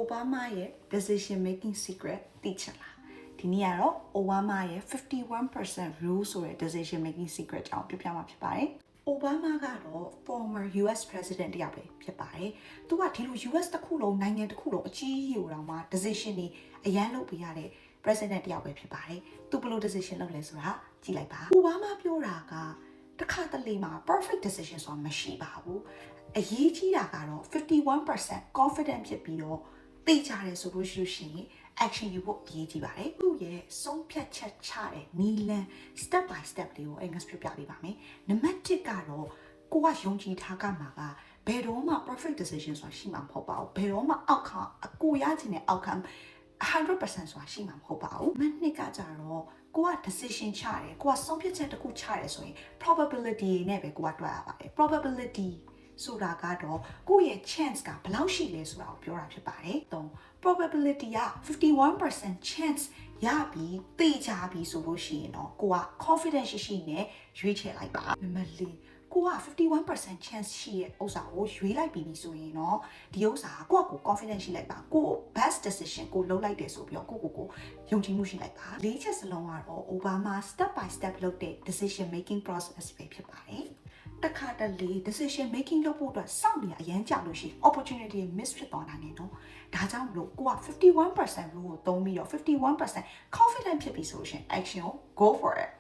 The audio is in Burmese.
Obama ရဲ့ decision making secret သိချင်လားဒီနေ့ကတော့ Obama ရဲ့ 51% rule ဆိုတဲ့ decision making secret ကြောင့်ပြောပြမှာဖြစ်ပါတယ်Obama ကတော့ former US president တယောက်ပဲဖြစ်ပါတယ်။သူကဒီလို US တစ်ခုလုံးနိုင်ငံတစ်ခုလုံးအကြီးကြီးကိုတော့မှ decision တွေအရန်လုပ်ပေးရတဲ့ president တယောက်ပဲဖြစ်ပါတယ်။သူဘယ်လို decision လုပ်လဲဆိုတာကြည့်လိုက်ပါ။ Obama ပြောတာကတစ်ခါတလေမှာ perfect decision ဆိုတာမရှိပါဘူး။အရေးကြီးတာကတော့51% confident ဖြစ်ပြီးတော့သိကြတယ်ဆိုလို့ရှိရင် action ယူဖို့အရေးကြီးပါတယ်။သူ့ရဲ့ဆုံးဖြတ်ချက်ချတဲ့နီလန် step by step လေးကိုအင်္ဂလိပ်ပြပြပေးပါမယ်။နံပါတ်1ကတော့ကိုကယုံကြည်ထားကမှာကဘယ်တော့မှ perfect decision ဆိုတာရှိမှာမဟုတ်ပါဘူး။ဘယ်တော့မှ outcome အကိုရချင်တဲ့ outcome 100% ဆိုတာရှိမှာမဟုတ်ပါဘူး။နံပါတ်2ကကြတော့ကိုက decision ချတယ်ကိုကဆုံးဖြတ်ချက်တစ်ခုချတယ်ဆိုရင် probability နဲ့ပဲကိုကတွက်ရပါတယ် probabilityဆိုတာကတော့ကိုယ့်ရဲ့ chance ကဘယ်လောက်ရှိလဲဆိုတာကိုပြောတာဖြစ်ပါတယ်။probability က51% chance ရပြီးသိကြပြီဆိုလို့ရှိရင်တော့ကိုက confidence ရှိနဲ့ရွေးချယ်လိုက်ပါ။နံပါတ်4ကိုက51% chance ရှိရဲ့ဥစ္စာကိုရွေးလိုက်ပြီဆိုရင်တော့ဒီဥစ္စာကိုယ့်ကို confidence ရှိလိုက်ပါကို best decision ကိုလုပ်လိုက်တယ်ဆိုပြီးတော့ကိုယုံကြည်မှုရှိလိုက်ပါ၄ချက်စလုံးကတော့ Obama step by step လုပ်တဲ့ decision making process ပဲဖြစ်ပါတယ်တခါတလေ decision making လုပ်ဖို့အတွက်စောင့်နေအရန်ကြာလို့ရှိရင် opportunity miss ဖြစ်သွားနိုင်တယ်နော်ဒါကြောင့်မလို့ကိုက51% rule ကိုသုံးပြီးတော့51% confident ဖြစ်ပြီဆိုလို့ရှိရင် action ကို go for it